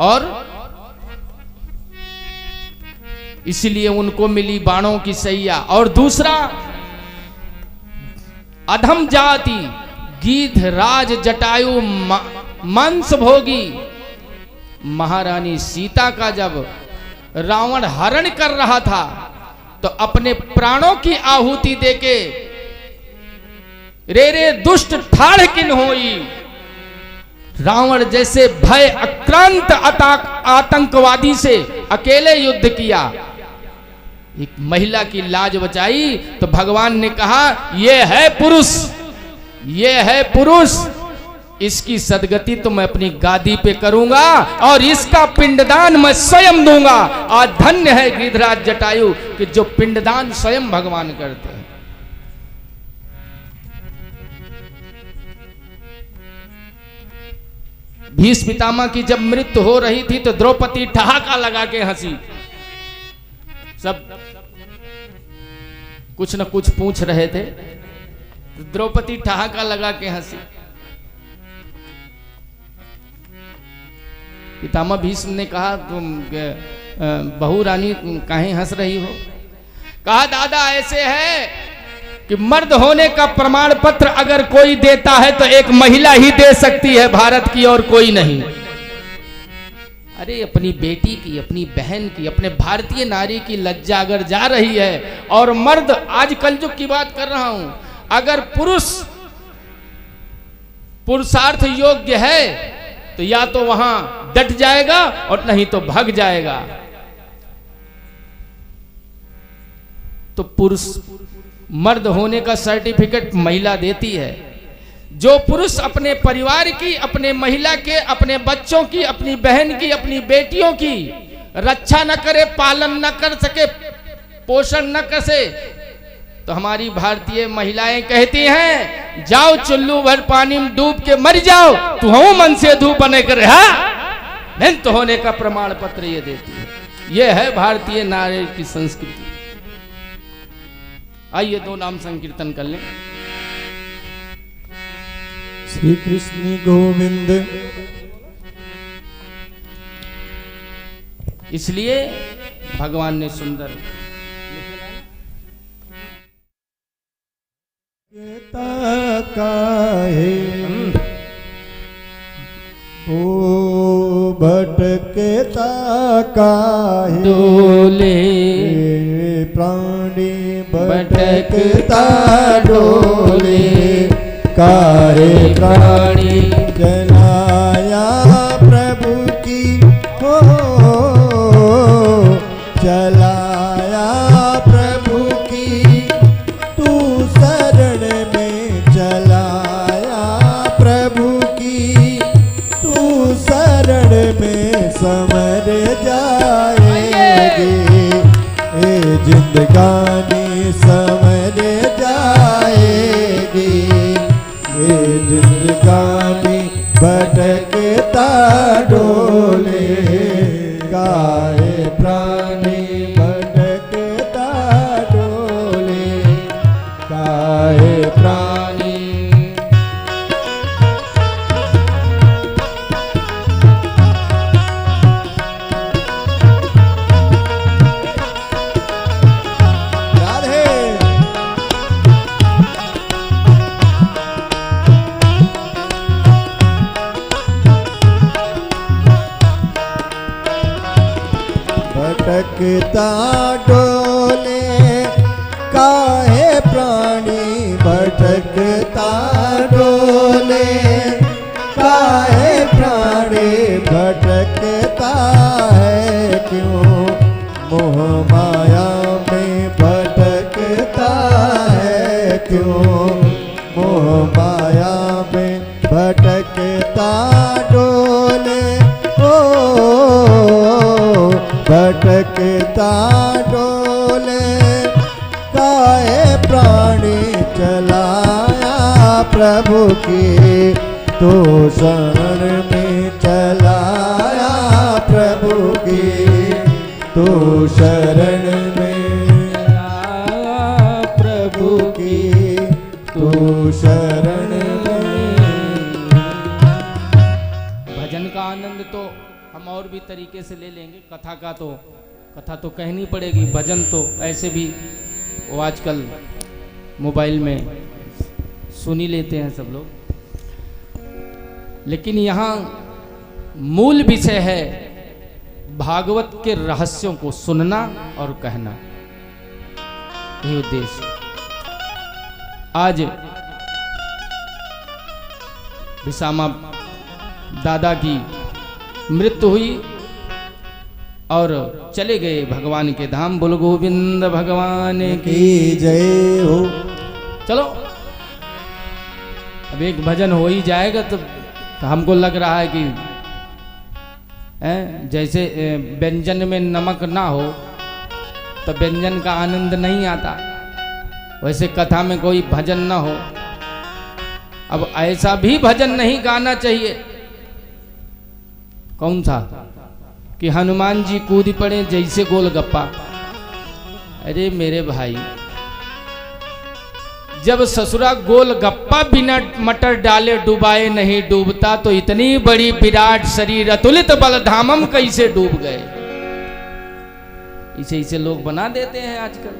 और इसलिए उनको मिली बाणों की सैया। और दूसरा, अधम जाति गीध राज जटायु मांस भोगी। महारानी सीता का जब रावण हरण कर रहा था तो अपने प्राणों की आहुति देके रे रे दुष्ट ठाड़ किन होई, रावण जैसे भय आक्रांत आतंकवादी से अकेले युद्ध किया, एक महिला की लाज बचाई। तो भगवान ने कहा ये है पुरुष, ये है पुरुष, इसकी सदगति तो मैं अपनी गादी पे करूंगा और इसका पिंडदान मैं स्वयं दूंगा। आज धन्य है गिरिधराज जटायु कि जो पिंडदान स्वयं भगवान करते हैं। भीष्म पितामह की जब मृत्यु हो रही थी तो द्रौपदी ठहाका लगा के हंसी। सब कुछ न कुछ पूछ रहे थे, तो द्रौपदी ठहाका लगा के हंसी। पितामह भीष्म ने कहा तुम बहू रानी काहे हंस रही हो? कहा दादा ऐसे है कि मर्द होने का प्रमाण पत्र अगर कोई देता है तो एक महिला ही दे सकती है भारत की, और कोई नहीं। अरे अपनी बेटी की, अपनी बहन की, अपने भारतीय नारी की लज्जा अगर जा रही है, और मर्द, आज कलयुग की बात कर रहा हूं, अगर पुरुष पुरुषार्थ योग्य है तो या तो वहां डट जाएगा और नहीं तो भाग जाएगा। तो पुरुष मर्द होने का सर्टिफिकेट महिला देती है। जो पुरुष अपने परिवार की, अपने महिला के, अपने बच्चों की, अपनी बहन की, अपनी बेटियों की रक्षा न करे, पालन न कर सके, पोषण न कर सके, तो हमारी भारतीय महिलाएं कहती हैं जाओ चुल्लू भर पानी में डूब के मर जाओ, तू हो मन से धूप बने कर रहा। निंत होने का प्रमाण पत्र ये देती है। ये है भारतीय नारी की संस्कृति। आइए दो नाम संकीर्तन कर लें। श्री कृष्ण गोविंद। इसलिए भगवान ने सुंदर काहे ओ भटकता काहे डोले, प्राणी भटकता डोले, काहे प्राणी जलाया प्रभु की हो, चलाया प्रभु की तू शरण में, चलाया प्रभु की तू शरण में समर जाएगी, ए जिंदगानी समर जाएगी, ए जिंदगानी भटकता डोले, गाए प्राणी भटकता डोले, गाए प्राणी। भटकता डोले काहे प्राणी, भटकता डोले काहे प्राणी, भटकता है क्यों मोह माया में, भटकता है क्यों मोह माया में, भटकता डोले भटकता डोले, काहे प्राणी चलाया प्रभु की तो शरण में, चलाया प्रभु की तो शरण में, चलाया प्रभु की तो शरण में। भजन का आनंद तो हम और भी तरीके से ले लेंगे। कथा तो कहनी पड़ेगी, भजन तो ऐसे भी वो आजकल मोबाइल में सुन ही लेते हैं सब लोग। लेकिन यहाँ मूल विषय है भागवत के रहस्यों को सुनना और कहना, यही उद्देश्य। आज विसामा दादा की मृत्यु हुई और चले गए भगवान के धाम। बोल गोविंद भगवान की जय हो। चलो अब एक भजन हो ही जाएगा तो हमको लग रहा है कि जैसे व्यंजन में नमक ना हो तो व्यंजन का आनंद नहीं आता, वैसे कथा में कोई भजन ना हो। अब ऐसा भी भजन नहीं गाना चाहिए। कौन सा? कि हनुमान जी कूद पड़े जैसे गोलगप्पा। अरे मेरे भाई, जब ससुरा गोलगप्पा बिना मटर डाले डुबाए नहीं डूबता तो इतनी बड़ी विराट शरीर अतुलित बलधामम कैसे डूब गए? इसे लोग बना देते हैं आजकल।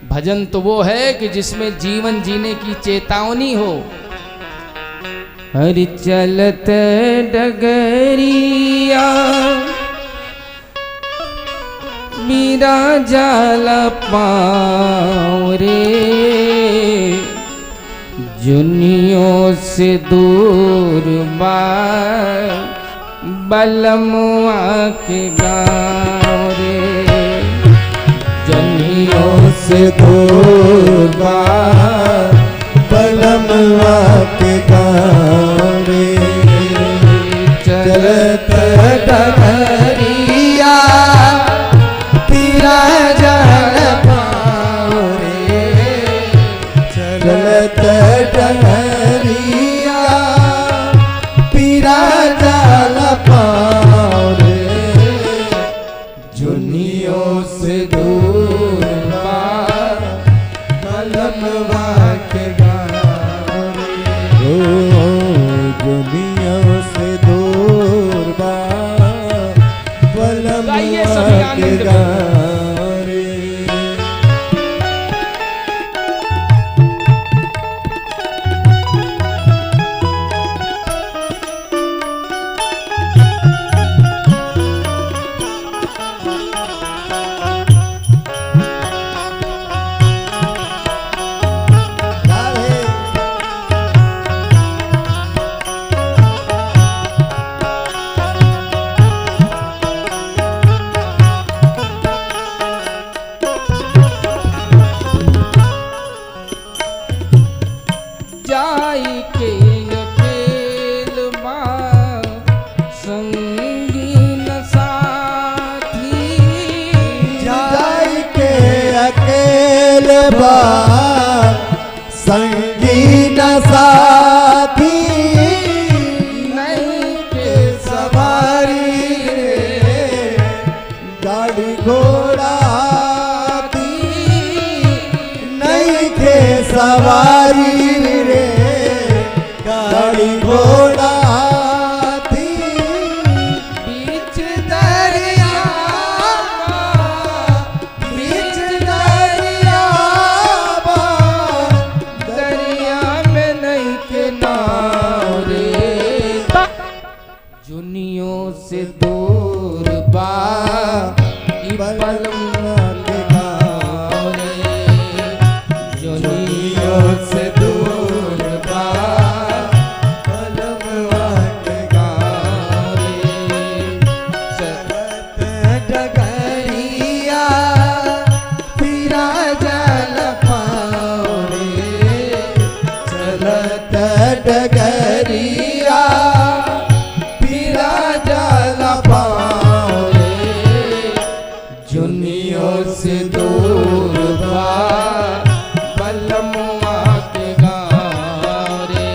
भजन तो वो है कि जिसमें जीवन जीने की चेतावनी हो। हरि चलत डगरिया मीरा जाल पाँव रे, जुनियों से दूर बलमुआ के गाँव रे, जुनियों से दूर बलमुआ के गाँव रे, चलत डगरिया जाल पाँव रे, चलत डगरिया पीरा जाल पाँव रे, जुनियों से दूर बलमुआ के गाँव रे, जुनियों से दूर बलमुआ के गाँव रे। संगी न साथी नहीं के सवारी रे, गाड़ी घोड़ा नहीं के सवारी रे, गाड़ी घोड़ा से दूर बलमुआ के गाँव रे, जुनियों से दूर बलमुआ के गाँव रे, चलत डगरिया पीरा जाल पाँव रे, चलत डगरिया जुनियों से दूर बलमुआ के गाँव रे,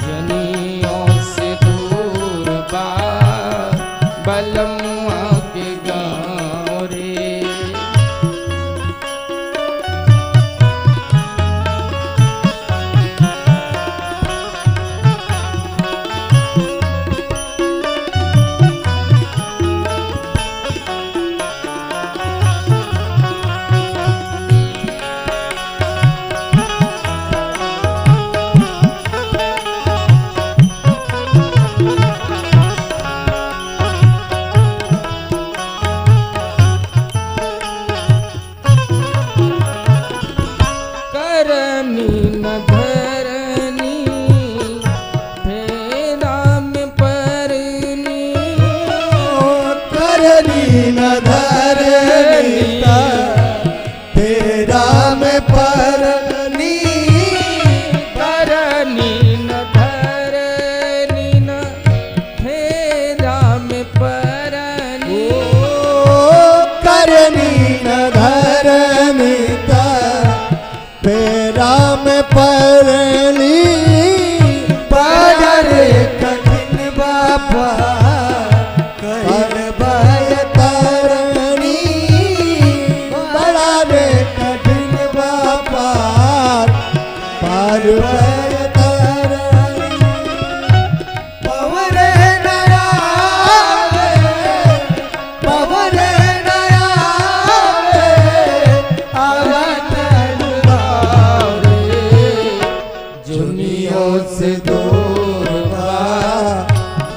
जुनियों से दूर बलमुआ के गाँव रे। परली बाजार कठिन बापा कर बाय तरणी बड़ा रे कठिन बापा पार बाय तरणी पवरे नया पवरे नया आवत दुनिया से दूर बा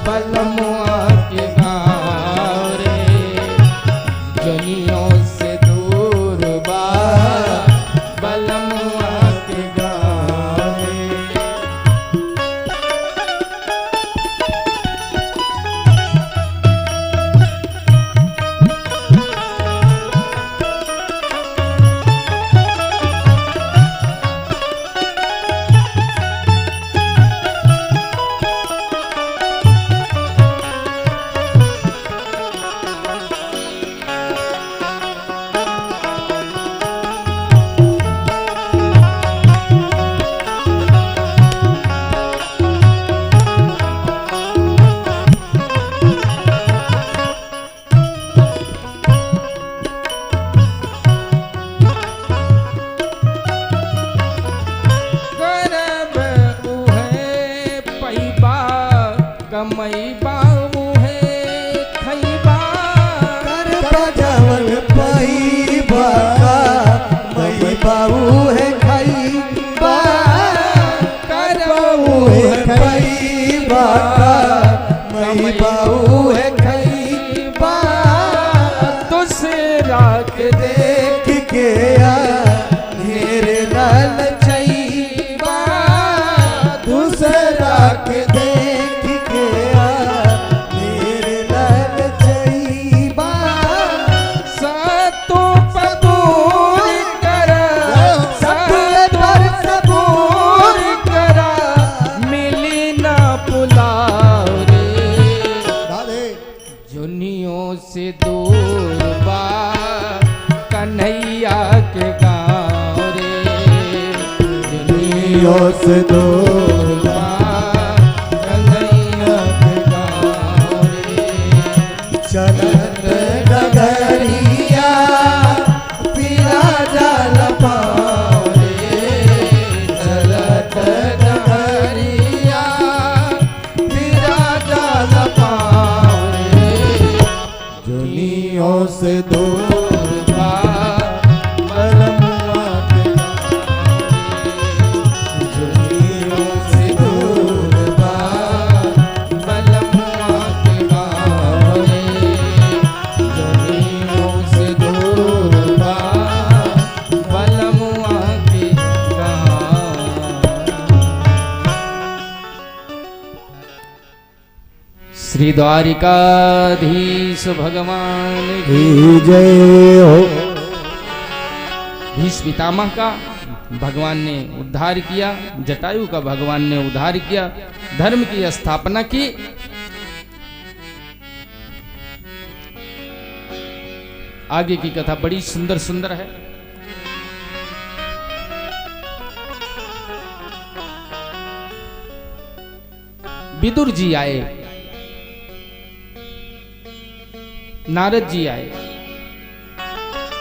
बलमुआ के गाँव रे जनियों से दूर बा बलमुआ के गाँव रे। कमई बाबू है खैबा कर बजावन पैबा मई बाबू है खैबा कर बाबू है पैबा मई बाबू है खैबा दूसरा के देख के आ ढेर लाल चैबा दूसरा के देख के आ ढेर लाल चैबा सतो पदूर कर सतवर सबूर कर मिली ना पुलाव रे जुनियों से दूर बा कन्हैया के गाँव रे दुनिया से दूर बा कन्हैया के गाँव रे चलत डगरिया पीला जल पाओ रे चलत डगरिया पीला जल पाओ रे दुनिया से दूर बा बलमुआ के दुनिया से दूर बा बलमुआ के गाँव रे दुनिया से दूर बा बलमुआ के गाँव। श्री द्वारिकाधीश भगवान की जय हो भीष्म पितामह का भगवान ने उद्धार किया, जटायु का भगवान ने उद्धार किया, धर्म की स्थापना की। आगे की कथा बड़ी सुंदर सुंदर है। विदुर जी आए, नारद जी आए।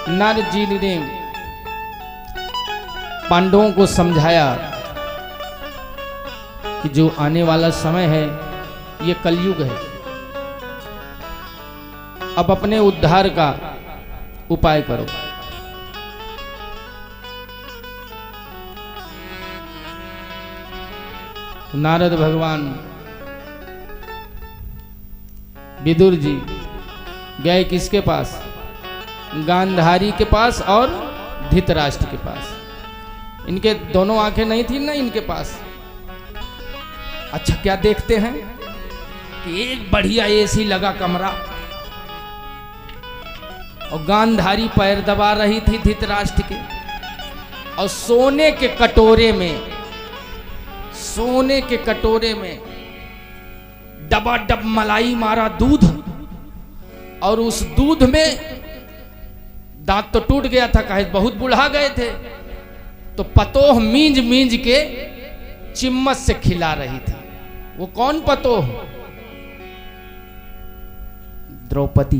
नारद जी ने पांडवों को समझाया कि जो आने वाला समय है ये कलयुग है, अब अपने उद्धार का उपाय करो। नारद भगवान विदुर जी गए किसके पास? गांधारी के पास और धृतराष्ट्र के पास। इनके दोनों आंखें नहीं थी ना इनके पास। अच्छा क्या देखते हैं कि एक बढ़िया एसी लगा कमरा और गांधारी पैर दबा रही थी धृतराष्ट्र के, और सोने के कटोरे में डबाडब मलाई मारा दूध, और उस दूध में दांत तो टूट गया था, कहे बहुत बुढ़ा गए थे, तो पतोह मींज मींज के चिम्मच से खिला रही थी। वो कौन पतोह? द्रौपदी।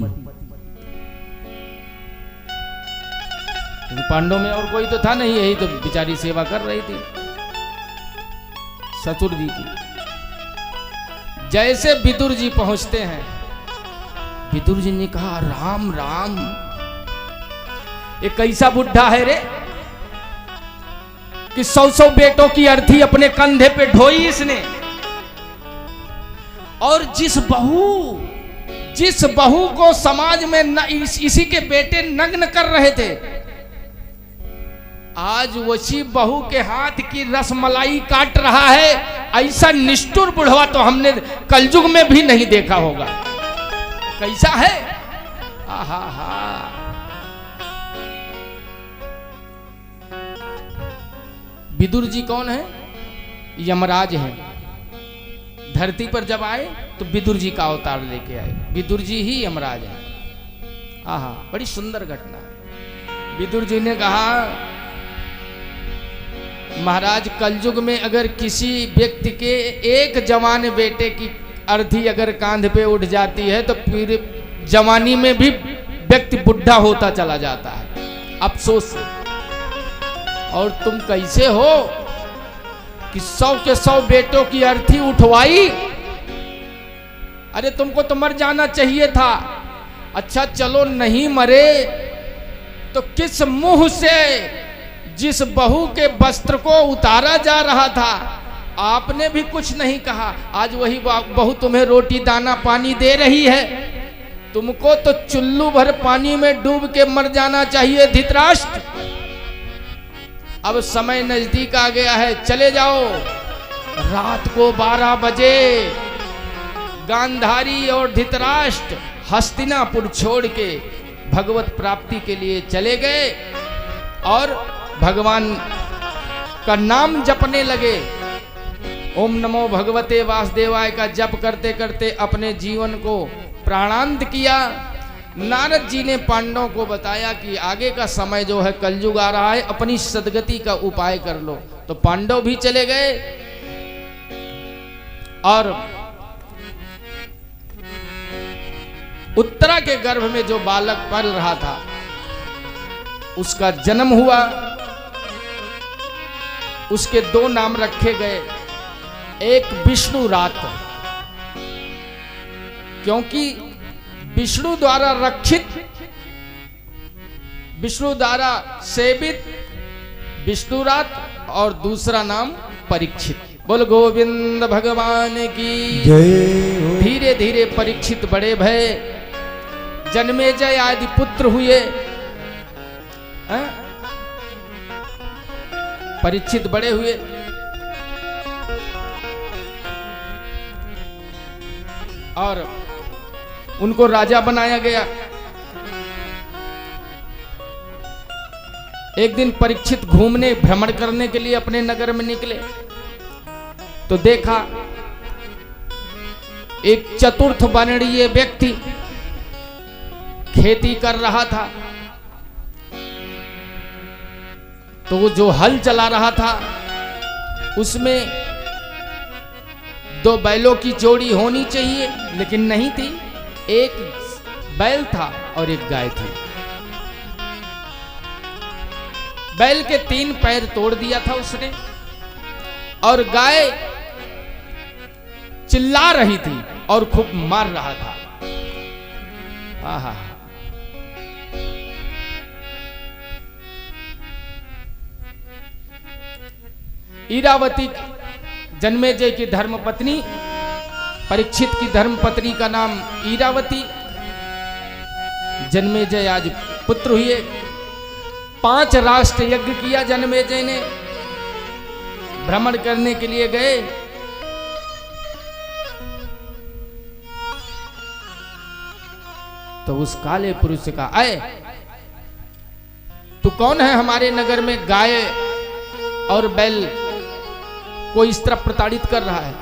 पांडव में और कोई तो था नहीं, यही तो बेचारी सेवा कर रही थी ससुर जी की। जैसे विदुर जी पहुंचते हैं, विदुर जी ने कहा राम राम, ये कैसा बुढ़ा है रे कि 100 बेटों की अर्थी अपने कंधे पे ढोई इसने। और जिस बहू को समाज में इसी के बेटे नग्न कर रहे थे, आज वही बहू के हाथ की रसमलाई काट रहा है। ऐसा निष्ठुर बुढ़वा तो हमने कलयुग में भी नहीं देखा होगा। कैसा है? आहा हा। विदुर जी कौन है? यमराज हैं। धरती पर जब आए तो विदुर जी का अवतार लेके आए। विदुर जी ही यमराज हैं। आहा, बड़ी सुंदर घटना है। विदुर जी ने कहा महाराज, कलयुग में अगर किसी व्यक्ति के एक जवान बेटे की अर्थी अगर कांध पे उठ जाती है तो फिर जवानी में भी व्यक्ति बुढ़ा होता चला जाता है, अफसोस से। और तुम कैसे हो कि 100 के 100 बेटों की अर्थी उठवाई? अरे तुमको तो मर जाना चाहिए था। अच्छा चलो नहीं मरे तो किस मुंह से जिस बहू के वस्त्र को उतारा जा रहा था आपने भी कुछ नहीं कहा। आज वही बहू तुम्हें रोटी दाना पानी दे रही है, तुमको तो चुल्लू भर पानी में डूब के मर जाना चाहिए धृतराष्ट्र। अब समय नजदीक आ गया है, चले जाओ। रात को 12 बजे गांधारी और धृतराष्ट्र हस्तिनापुर छोड़ के भगवत प्राप्ति के लिए चले गए और भगवान का नाम जपने लगे। ओम नमो भगवते वासुदेवाय का जप करते करते अपने जीवन को प्राणांत किया। नारद जी ने पांडवों को बताया कि आगे का समय जो है कलयुग आ रहा है, अपनी सद्गति का उपाय कर लो। तो पांडव भी चले गए और उत्तरा के गर्भ में जो बालक पल रहा था उसका जन्म हुआ। उसके 2 नाम रखे गए, एक विष्णु रात, क्योंकि विष्णु द्वारा रक्षित, विष्णु द्वारा सेवित विष्णु रात, और दूसरा नाम परीक्षित। बोल गोविंद भगवान की जय। धीरे धीरे परीक्षित बड़े भय, जन्मेजय आदि पुत्र हुए। परीक्षित बड़े हुए और उनको राजा बनाया गया। एक दिन परीक्षित घूमने भ्रमण करने के लिए अपने नगर में निकले तो देखा एक चतुर्थ वर्णीय व्यक्ति खेती कर रहा था। तो वो जो हल चला रहा था उसमें 2 बैलों की जोड़ी होनी चाहिए, लेकिन नहीं थी। एक बैल था और एक गाय थी। बैल के 3 पैर तोड़ दिया था उसने और गाय चिल्ला रही थी और खूब मार रहा था। आहा, ईरावती जन्मेजय की धर्मपत्नी, परीक्षित की धर्मपत्नी का नाम ईरावती। जन्मेजय आज पुत्र हुए। 5 राष्ट्र यज्ञ किया जन्मेजय ने। भ्रमण करने के लिए गए तो उस काले पुरुष से कहा, आए तू कौन है हमारे नगर में गाय और बैल को इस तरह प्रताड़ित कर रहा है?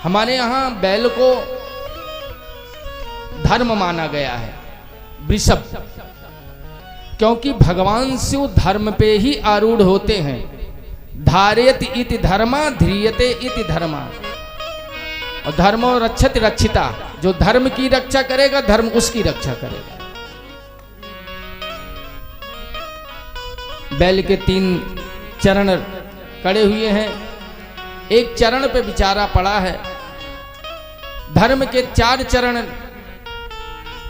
हमारे यहां बैल को धर्म माना गया है, वृषभ। क्योंकि भगवान शिव धर्म पे ही आरूढ़ होते हैं। धारेत इति धर्मा ध्रियते इति धर्मा, और धर्मो रक्षति रक्षिता, जो धर्म की रक्षा करेगा धर्म उसकी रक्षा करेगा। बैल के 3 चरण कड़े हुए हैं, एक चरण पे बेचारा पड़ा है। धर्म के 4 चरण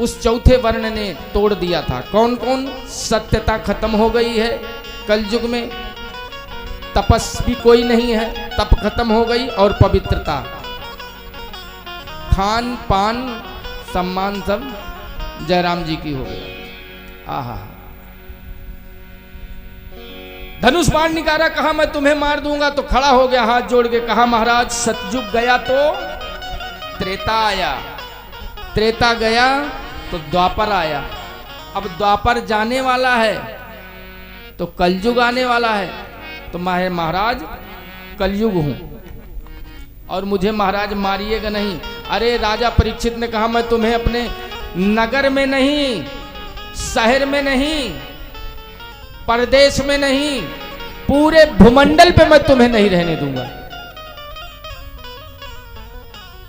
उस चौथे वर्ण ने तोड़ दिया था। कौन कौन? सत्यता खत्म हो गई है कलयुग में, तपस्वी कोई नहीं है, तप खत्म हो गई, और पवित्रता, खान पान सम्मान सब जयराम जी की हो गई। आहा, धनुष बाण निकाला, कहा मैं तुम्हें मार दूंगा, तो खड़ा हो गया हाथ जोड़ के, कहा महाराज सतयुग गया तो त्रेता आया, त्रेता गया तो द्वापर आया, अब द्वापर जाने वाला है तो कलयुग आने वाला है, तो मैं महाराज कलयुग हूं और मुझे महाराज मारिएगा नहीं। अरे राजा परीक्षित ने कहा मैं तुम्हें अपने नगर में नहीं, शहर में नहीं, परदेश में नहीं, पूरे भूमंडल पे मैं तुम्हें नहीं रहने दूंगा।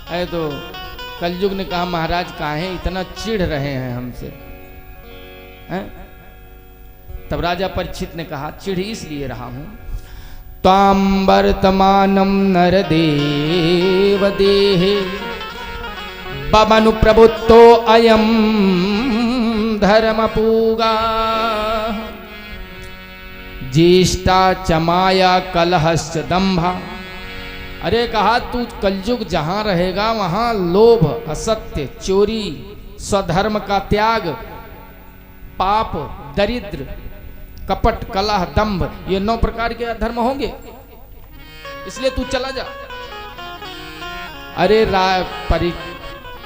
अरे तो कलयुग ने कहा महाराज काहे इतना चिढ़ रहे हैं हमसे हैं? तब राजा परीक्षित ने कहा चिढ़ इसलिए रहा हूं, ताम वर्तमानम नरदेव देहे बमनु प्रभुत्तो अयम धर्म पूगा ज्येष्ठा चमाया कलहश्च दंभा। अरे कहा तू कलयुग जहां रहेगा वहां लोभ, असत्य, चोरी, स्वधर्म का त्याग, पाप, दरिद्र, कपट, कलह, दंभ, ये 9 प्रकार के अधर्म होंगे, इसलिए तू चला जा। अरे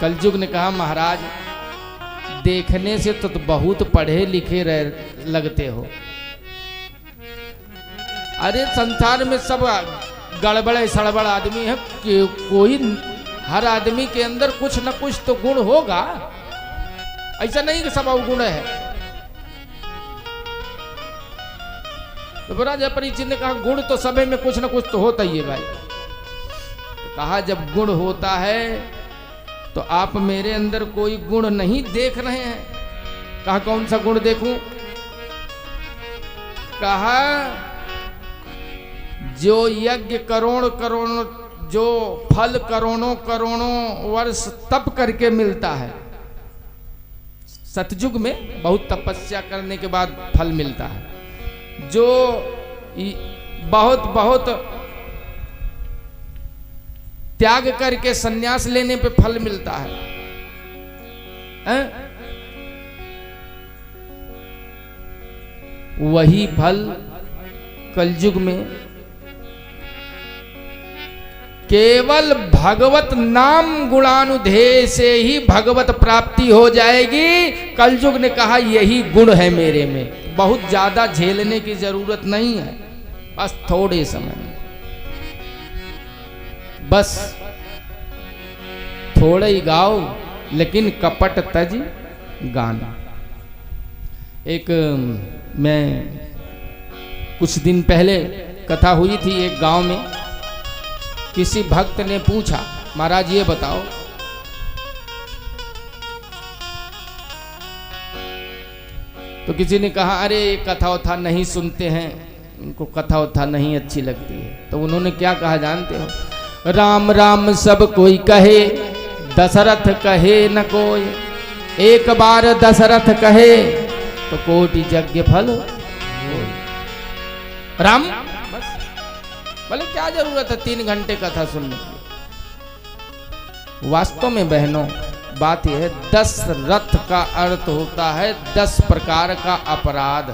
कलयुग ने कहा महाराज देखने से तो बहुत पढ़े लिखे लगते हो, अरे संसार में सब गड़बड़े सड़बड़ आदमी है, कोई हर आदमी के अंदर कुछ न कुछ तो गुण होगा, ऐसा नहीं कि सब अवगुण है। तो राजा परीक्षित ने कहा गुण तो सभी में कुछ न कुछ तो होता ही है भाई। तो कहा जब गुण होता है तो आप मेरे अंदर कोई गुण नहीं देख रहे हैं। कहा कौन सा गुण देखूं? कहा जो यज्ञ करोड़ करोड़, जो फल करोड़ों करोड़ों वर्ष तप करके मिलता है, सतयुग में बहुत तपस्या करने के बाद फल मिलता है, जो बहुत बहुत त्याग करके सन्यास लेने पे फल मिलता है, वही फल कलयुग में केवल भगवत नाम गुणानुधेय से ही भगवत प्राप्ति हो जाएगी। कलयुग ने कहा यही गुण है मेरे में, बहुत ज्यादा झेलने की जरूरत नहीं है, बस थोड़े समय में, बस थोड़े ही गाओ लेकिन कपट तज गाना। एक मैं कुछ दिन पहले कथा हुई थी एक गांव में, किसी भक्त ने पूछा महाराज ये बताओ तो किसी ने कहा अरे कथा वथा नहीं सुनते हैं, उनको कथा वथा नहीं अच्छी लगती है। तो उन्होंने क्या कहा जानते हो? राम राम सब कोई कहे, दशरथ कहे न कोई, एक बार दशरथ कहे तो कोटि यज्ञ फल होय। राम बस, बोले क्या जरूरत है 3 घंटे कथा सुनने की। वास्तव में बहनों बात यह है, 10 रथ का अर्थ होता है 10 प्रकार का अपराध।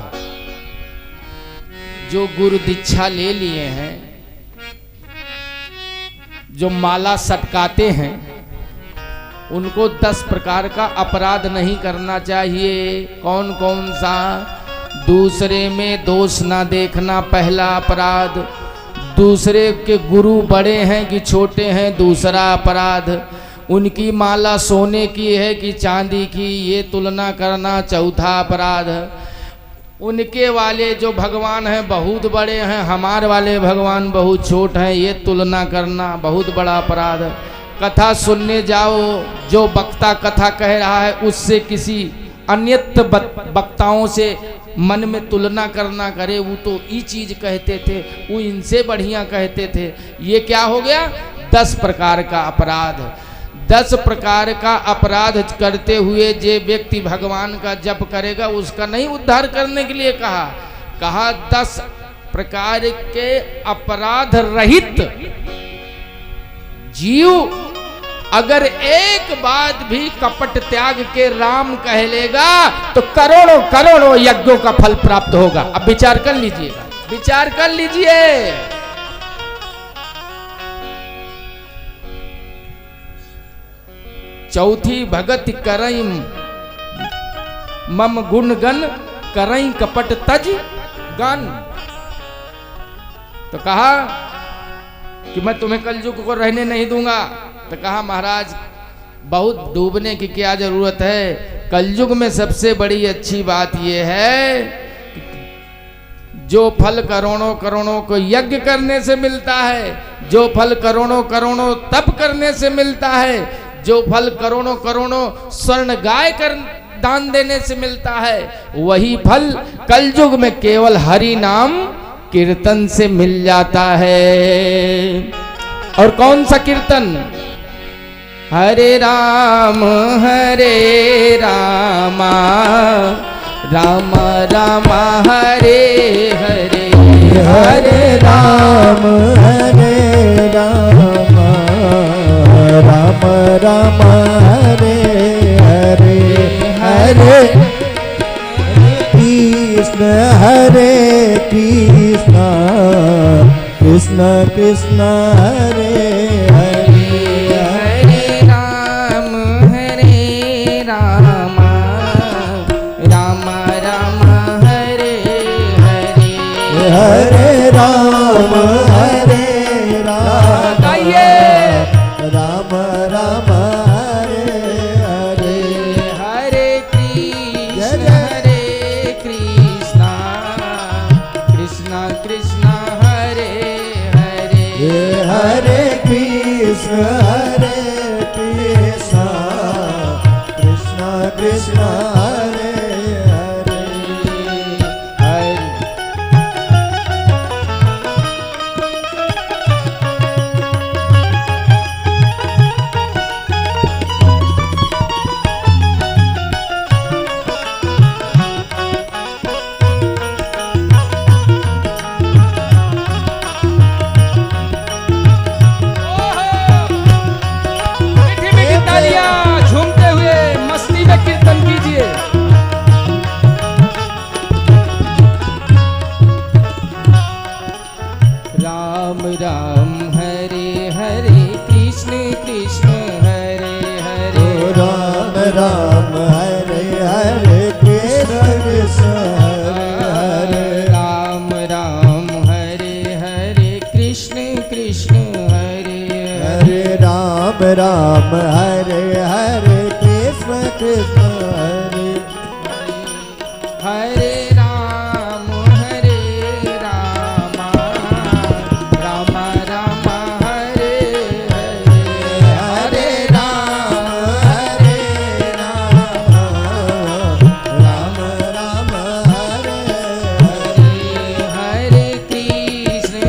जो गुरु दीक्षा ले लिए हैं, जो माला सटकाते हैं, उनको 10 प्रकार का अपराध नहीं करना चाहिए। कौन कौन सा? दूसरे में दोष ना देखना पहला अपराध, दूसरे के गुरु बड़े हैं कि छोटे हैं दूसरा अपराध, उनकी माला सोने की है कि चांदी की ये तुलना करना चौथा अपराध, उनके वाले जो भगवान हैं बहुत बड़े हैं, हमारे वाले भगवान बहुत छोट हैं, ये तुलना करना बहुत बड़ा अपराध है। कथा सुनने जाओ, जो वक्ता कथा कह रहा है उससे किसी अन्यत्र वक्ताओं से मन में तुलना करना करे, वो तो ये चीज कहते थे, वो इनसे बढ़िया कहते थे। ये क्या हो गया? 10 प्रकार का अपराध। 10 प्रकार का अपराध करते हुए जे व्यक्ति भगवान का जप करेगा उसका नहीं उद्धार करने के लिए कहा 10 प्रकार के अपराध रहित जीव अगर एक बात भी कपट त्याग के राम कह लेगा तो करोड़ों करोड़ों यज्ञों का फल प्राप्त होगा। अब विचार कर लीजिएगा, विचार कर लीजिए। चौथी भगत करई मम गुण गन करई कपट तज गन। तो कहा कि मैं तुम्हें कलयुग को रहने नहीं दूंगा। तो कहा महाराज बहुत डूबने की क्या जरूरत है, कलयुग में सबसे बड़ी अच्छी बात यह है जो फल करोड़ों करोड़ों को यज्ञ करने से मिलता है, जो फल करोड़ों करोड़ों तप करने से मिलता है, जो फल करोड़ों करोड़ों स्वर्ण गाय कर दान देने से मिलता है, वही फल कलयुग में केवल हरि नाम कीर्तन से मिल जाता है। और कौन सा कीर्तन? हरे राम रामा राम राम हरे हरे, हरे राम राम राम हरे हरे, हरे कृष्ण कृष्ण कृष्ण हरे हरे, हरे राम राम राम हरे हरे, हरे राम गाइए। राम राम हरे हरे, हरे कृष्ण कृष्ण कृष्ण हरे हरे, हरे कृष्ण कृष्ण कृष्ण हरे हरे। झूमते हुए मस्ती में कीर्तन कीजिए। राम राम हरे हरे, कृष्ण कृष्ण हरे हरे, राम राम हरे हरे, कृष्ण कृष्ण हरे हरे, राम राम हरे हरे, कृष्ण कृष्ण हरे हरे, राम राम हरे हरे, कृष्ण कृष्ण हरे हरे राम राम राम हरे हरे, हरे राम राम राम हरे हरे, हरे कृष्ण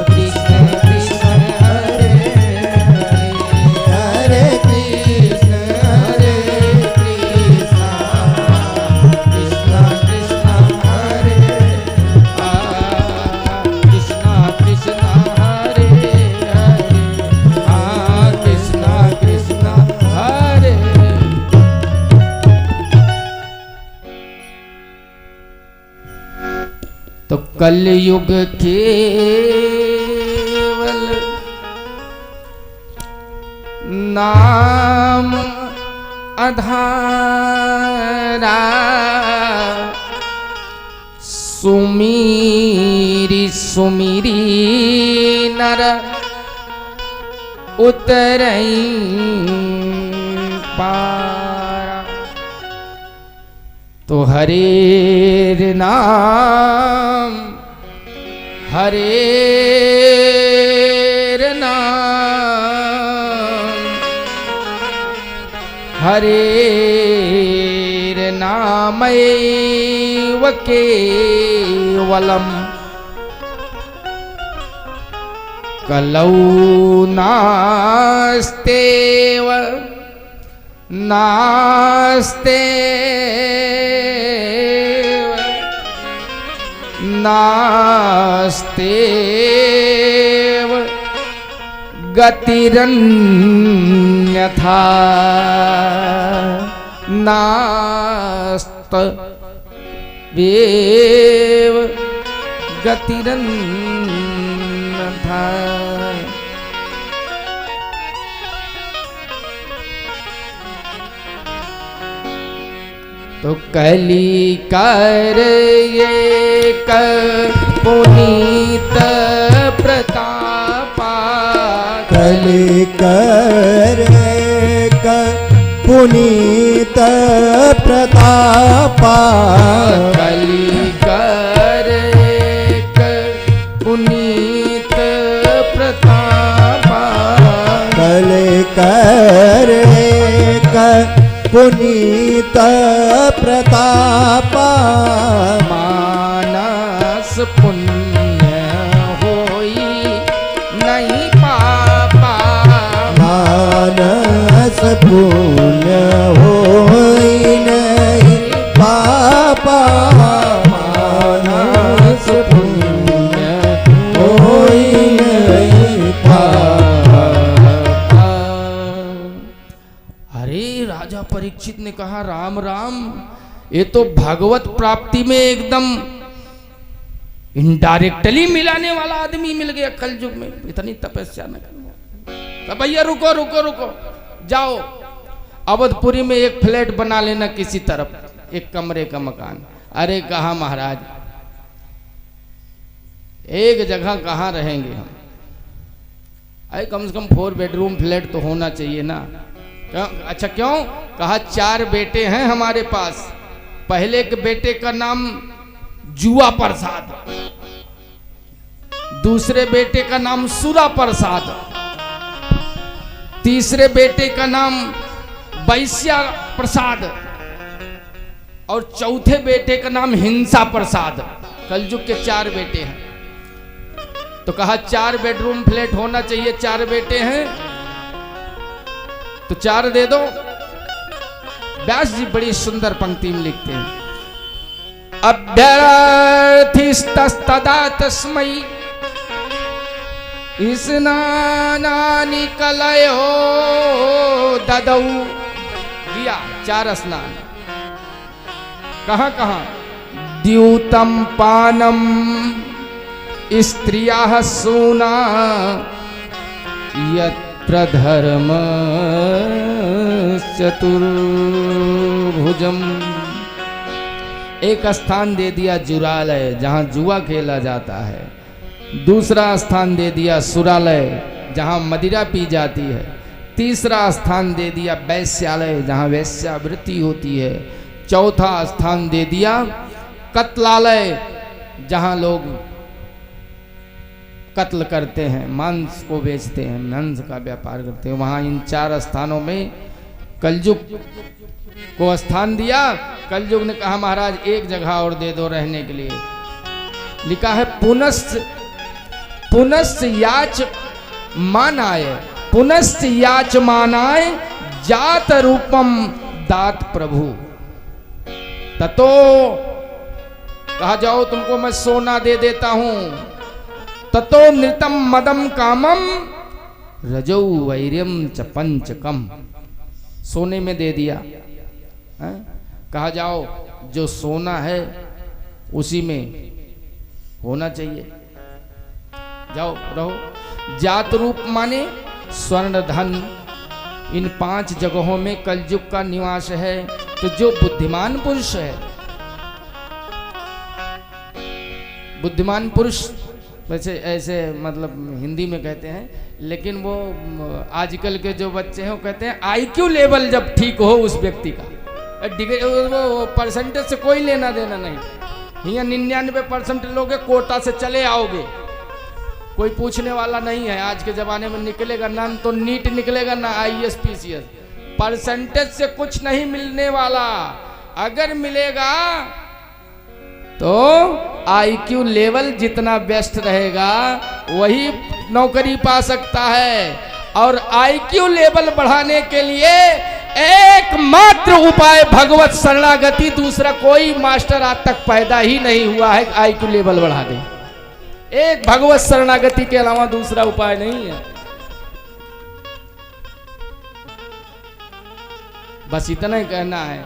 कृष्ण कृष्ण हरे हरे, हरे कृष्ण तो कलयुग केवल नाम आधारा, सुमीरी सुमीरी नर उतरई पारा। तो हरे नाम हरे नाम हरे नामैव केवलम् कलौ नास्तेव नास्तेव गतिरन्यथा नास्तवेव गतिरन्यथा। तो कली कर एक पुनीत प्रतापा कली कर एक पुनीत प्रतापा कली कर एक पुनीत प्रतापा कली कर एक पुनीत प्रतापा मानस पुण्य होई नहीं पापा मानस पुण्य होई नहीं पापा मानस पुण्य होई नहीं पापा। अरे राजा परीक्षित ने कहा राम राम, ये तो भागवत प्राप्ति में एकदम इनडायरेक्टली मिलाने वाला आदमी मिल गया कलयुग में। इतनी तपस्या न करना। तो भैया रुको रुको रुको, जाओ अवधपुरी में एक फ्लैट बना लेना किसी तरफ, एक कमरे का मकान। अरे कहा महाराज, एक जगह कहाँ रहेंगे हम? अरे कम से कम 4 बेडरूम फ्लैट तो होना चाहिए ना। अच्छा क्यों? कहा 4 बेटे हैं हमारे पास। पहले के बेटे का नाम जुआ प्रसाद, दूसरे बेटे का नाम सुरा प्रसाद, तीसरे बेटे का नाम वैश्या प्रसाद और चौथे बेटे का नाम हिंसा प्रसाद। कलयुग के 4 बेटे हैं। तो कहा 4 बेडरूम फ्लैट होना चाहिए, 4 बेटे हैं तो 4 दे दो। व्यास जी बड़ी सुंदर पंक्ति में लिखते हैं, अभ्यर्थिस्तस्तदा तस्मै स्नानानि कलयो ददौ। दिया 4 स्नान। कहाँ कहाँ? द्यूतं पानम स्त्रियाः सूना यत्र धर्म चतुर्भुजम। एक स्थान दे दिया जुरालय जहां जुआ खेला जाता है, दूसरा स्थान दे दिया सुरालय जहां मदिरा पी जाती है, तीसरा स्थान दे दिया वैश्यालय जहां वैश्यावृत्ति होती है, चौथा स्थान दे दिया कत्लालय जहां लोग कत्ल करते हैं, मांस को बेचते हैं, मांस का व्यापार करते हैं। वहां इन 4 स्थानों में कलयुग को स्थान दिया। कलयुग ने कहा महाराज एक जगह और दे दो रहने के लिए। लिखा है पुनश्च याच मानाय, पुनश्च याच मानाय जात रूपम दात प्रभु। ततो कहा जाओ तुमको मैं सोना दे देता हूं। ततो नृतम मदम कामम रजौ वैर्यम च पंचकम। सोने में दे दिया है? कहा जाओ जो सोना है उसी में होना चाहिए, जाओ रहो। जात रूप माने स्वर्ण धन। इन 5 जगहों में कलयुग का निवास है। तो जो बुद्धिमान पुरुष है, बुद्धिमान पुरुष वैसे ऐसे मतलब हिंदी में कहते हैं, लेकिन वो आजकल के जो बच्चे हैं वो कहते हैं आईक्यू लेवल जब ठीक हो उस व्यक्ति का, डिग्री वो परसेंटेज से कोई लेना देना नहीं। यहाँ 99% लोग कोटा से चले आओगे, कोई पूछने वाला नहीं है। आज के जमाने में निकलेगा ना तो नीट निकलेगा ना IAS PCS, परसेंटेज से कुछ नहीं मिलने वाला। अगर मिलेगा तो IQ लेवल जितना बेस्ट रहेगा वही नौकरी पा सकता है। और IQ लेवल बढ़ाने के लिए एकमात्र उपाय भगवत शरणागति, दूसरा कोई मास्टर आज तक पैदा ही नहीं हुआ है IQ लेवल बढ़ा दे। एक भगवत शरणागति के अलावा दूसरा उपाय नहीं है। बस इतना ही कहना है,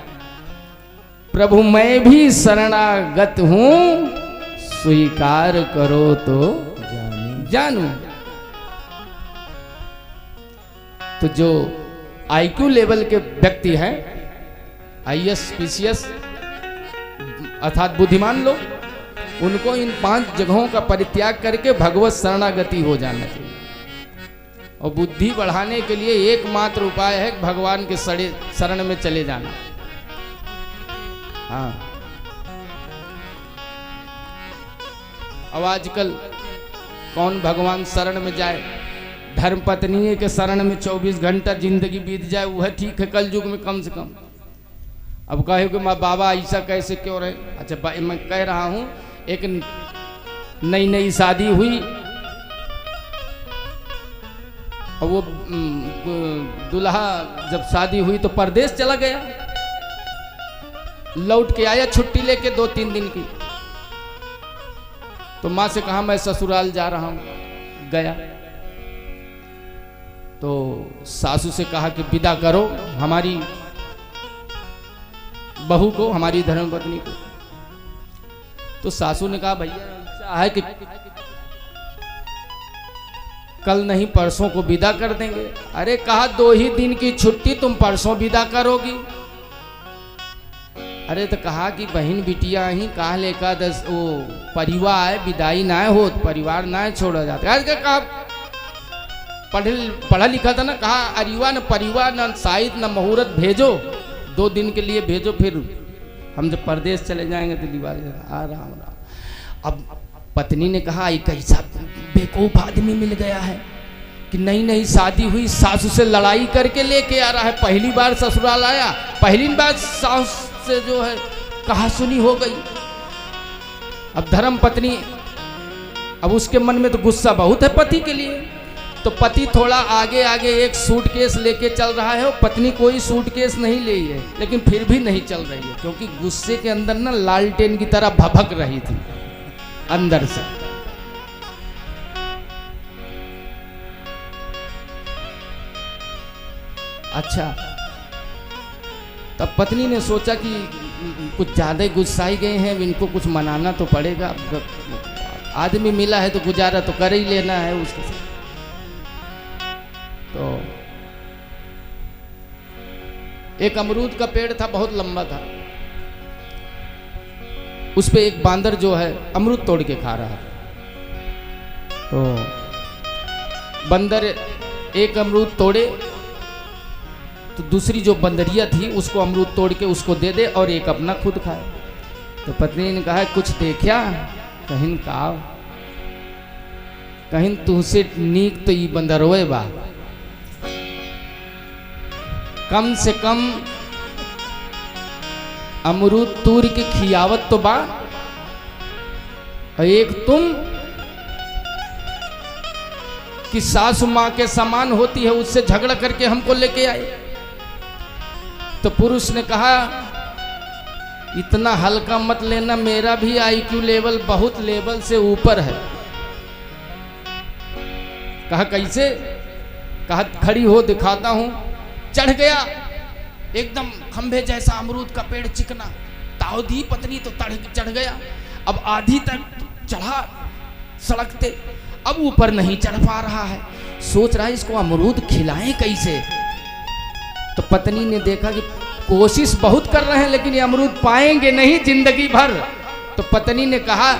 प्रभु मैं भी शरणागत हूं, स्वीकार करो तो जानू। तो जो IQ लेवल के व्यक्ति हैं, IAS PCS अर्थात बुद्धिमान लोग, उनको इन 5 जगहों का परित्याग करके भगवत शरणागति हो जाना चाहिए। और बुद्धि बढ़ाने के लिए एकमात्र उपाय है भगवान के शरण में चले जाना। हाँ, अब आजकल कौन भगवान शरण में जाए? धर्म पत्नी के शरण में 24 घंटा जिंदगी बीत जाए वह ठीक है, कल युग में कम से कम। अब कहे कि माँ बाबा ऐसा कैसे क्यों रहे? अच्छा मैं कह रहा हूं, एक नई शादी हुई और वो दूल्हा जब शादी हुई तो परदेश चला गया, लौट के आया छुट्टी लेके 2-3 दिन की। तो माँ से कहा मैं ससुराल जा रहा हूं। गया तो सासू से कहा कि विदा करो हमारी बहू को, हमारी धर्मपत्नी को। तो सासू ने कहा भैया ऐसा है कि कल नहीं परसों को विदा कर देंगे। अरे कहा 2 ही दिन की छुट्टी, तुम परसों विदा करोगी? अरे तो कहा कि बहन बिटिया ही कहा लेकर 10 वो परिवार है, विदाई ना हो, परिवार ना छोड़ा जाता। आज कहा पढ़ा लिखा था ना, कहा अरिवा न परिवार न साहित न मुहूर्त भेजो, 2 दिन के लिए भेजो, फिर हम जब परदेश चले जाएंगे तो दिवाली आ राम राम। अब पत्नी ने कहा एक ऐसा बेवकूफ आदमी मिल गया है कि नई शादी हुई, सासू से लड़ाई करके लेके आ रहा है। पहली बार ससुराल आया, पहली बार सास से जो है कहा सुनी हो गई। अब धर्म पत्नी, अब उसके मन में तो गुस्सा बहुत है पति के लिए। तो पति थोड़ा आगे एक सूटकेस लेके चल रहा है, और पत्नी कोई सूटकेस नहीं ले है, लेकिन फिर भी नहीं चल रही है, क्योंकि गुस्से के अंदर ना लालटेन की तरह भभक रही थी अंदर से। अच्छा, तब पत्नी ने सोचा कि कुछ ज्यादा गुस्साई गए हैं, इनको कुछ मनाना तो पड़ेगा। आदमी मिला है तो गुजारा तो कर ही लेना है उसके साथ। तो एक अमरूद का पेड़ था, बहुत लंबा था। उस पे एक बांदर जो है अमरूद तोड़ के खा रहा था। तो बंदर एक अमरूद तोड़े तो दूसरी जो बंदरिया थी उसको अमरूद तोड़ के उसको दे दे और एक अपना खुद खाए। तो पत्नी ने कहा कुछ देखा? कहीं का कहीं तुझसे नीक तो ये बंदरवे बा, कम से कम अमरूद तूर की खियावत तो बा, एक तुम कि सासु मां के समान होती है उससे झगड़ा करके हमको लेके आए। तो पुरुष ने कहा इतना हल्का मत लेना, मेरा भी IQ लेवल बहुत लेवल से ऊपर है। कहा कैसे? कहा खड़ी हो दिखाता हूं। चढ़ गया एकदम खंभे जैसा अमरूद का पेड़ चिकना, ताव दी पत्नी तो चढ़ गया। अब आधी तक चढ़ा सड़कते, अब ऊपर नहीं चढ़ पा रहा है। सोच रहा है इसको अमरूद खिलाएं कैसे। तो पत्नी ने देखा कि कोशिश बहुत कर रहे हैं लेकिन ये अमरूद पाएंगे नहीं जिंदगी भर। तो पत्नी ने कहा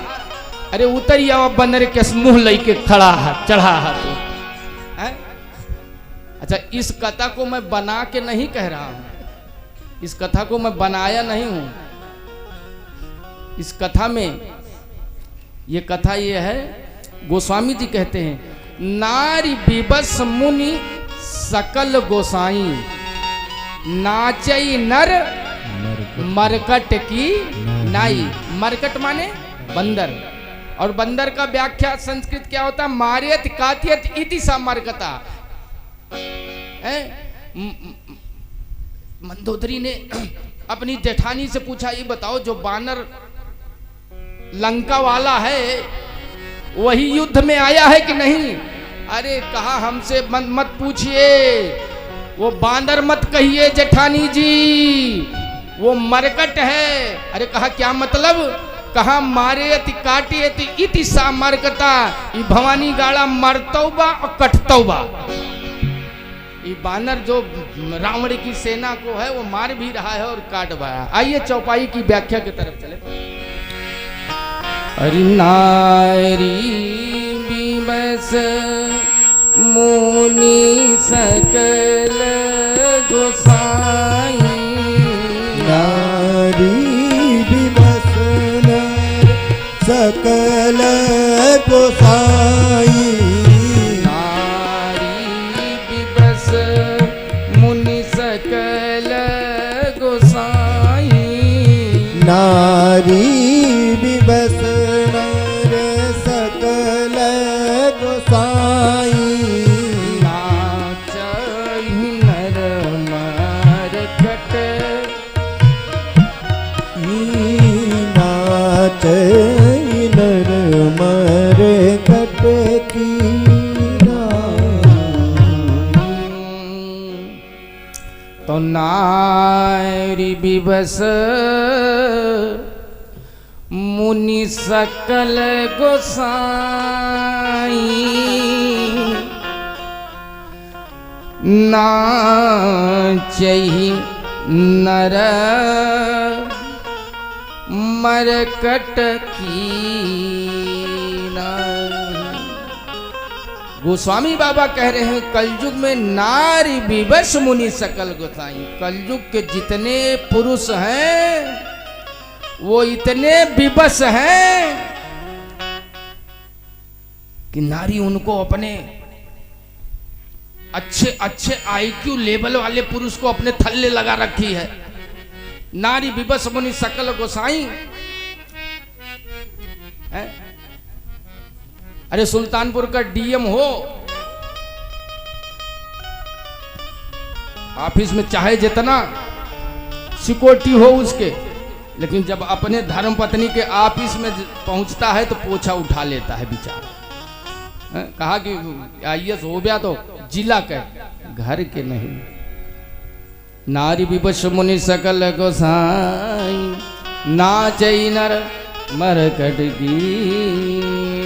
अरे उतर आओ, बंदर के मुंह लेके खड़ा है, चढ़ा है तो है? अच्छा, इस कथा को मैं बना के नहीं कह रहा हूं, इस कथा को मैं बनाया नहीं हूं। इस कथा में ये कथा ये है, गोस्वामी जी कहते हैं, नारी विवश मुनि सकल गोसाई, नाचई नर मरकट की नाई। मरकट माने बंदर, और बंदर का व्याख्या संस्कृत क्या होता है? मार्यत कात्यत इति सा मरकता। मंदोदरी ने अपनी जेठानी से पूछा, ये बताओ जो बानर लंका वाला है वही युद्ध में आया है कि नहीं? अरे कहा हमसे मत पूछिए, वो बांदर मत कहिए जेठानी जी, वो मरकट है। अरे कहा क्या मतलब? कहा मारेयति काटियति इति सा मरकता। ये भवानी गाड़ा मरतौबा और कटतौबा। ये बानर जो रावण की सेना को है वो मार भी रहा है और काट भी रहा है। आइए चौपाई की व्याख्या की तरफ चले। अरे नारी विवश मुनि सकल गोसाई, नारी विवश नर सकल गोसाई, नारी विवश मुनि सकल गोसाई, नारी विवश नर सकल गोसाई, नाचहि नर मरकट, नाचई नर मरकट की नाई। तो नारी विवश मुनि सकल गोसाई, नाचहि नर मरकट की नाई। गोस्वामी बाबा कह रहे हैं कलयुग में नारी विवश मुनि सकल गोसाई। कलयुग के जितने पुरुष हैं वो इतने विवश हैं कि नारी उनको अपने अच्छे अच्छे आईक्यू लेवल वाले पुरुष को अपने थल्ले लगा रखी है। नारी विवश मुनि सकल गोसाई है? अरे सुल्तानपुर का डीएम हो, ऑफिस में चाहे जितना सिक्योरिटी हो उसके, लेकिन जब अपने धर्म पत्नी के ऑफिस में पहुंचता है तो पोछा उठा लेता है बेचारा। कहा कि आईएएस हो गया तो जिला के, घर के नहीं। नारी विवश मुनि सकल गोसाई, नाचई नर मरकट की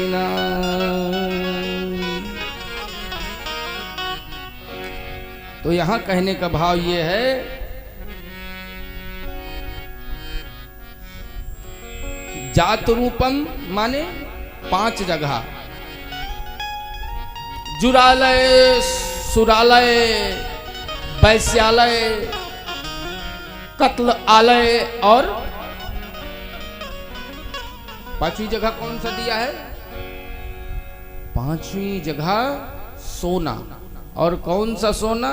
नाई। तो यहां कहने का भाव ये है, जात रूपम माने 5 जगह, जुरालय, सुरालय, वैश्यालय, कत्ल आलय, और 5वीं जगह कौन सा दिया है? 5वीं जगह सोना। और कौन सा सोना?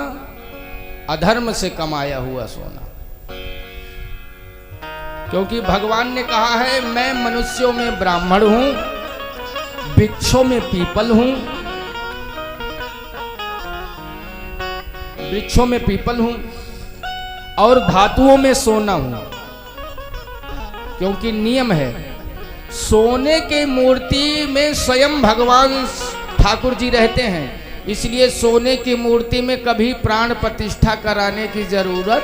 अधर्म से कमाया हुआ सोना। क्योंकि भगवान ने कहा है मैं मनुष्यों में ब्राह्मण हूं, वृक्षों में पीपल हूं, वृक्षों में पीपल हूं और धातुओं में सोना हूं। क्योंकि नियम है, सोने के मूर्ति में स्वयं भगवान ठाकुर जी रहते हैं, इसलिए सोने की मूर्ति में कभी प्राण प्रतिष्ठा कराने की जरूरत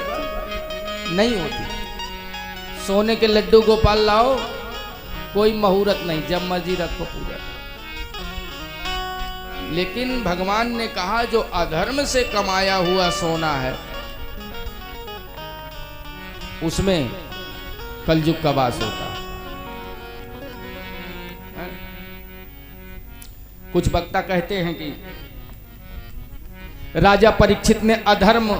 नहीं होती। सोने के लड्डू गोपाल लाओ, कोई मुहूर्त नहीं, जब मर्जी रखो पूजा। लेकिन भगवान ने कहा जो अधर्म से कमाया हुआ सोना है उसमें कलयुग का वास होता है। कुछ वक्ता कहते हैं कि राजा परीक्षित ने अधर्म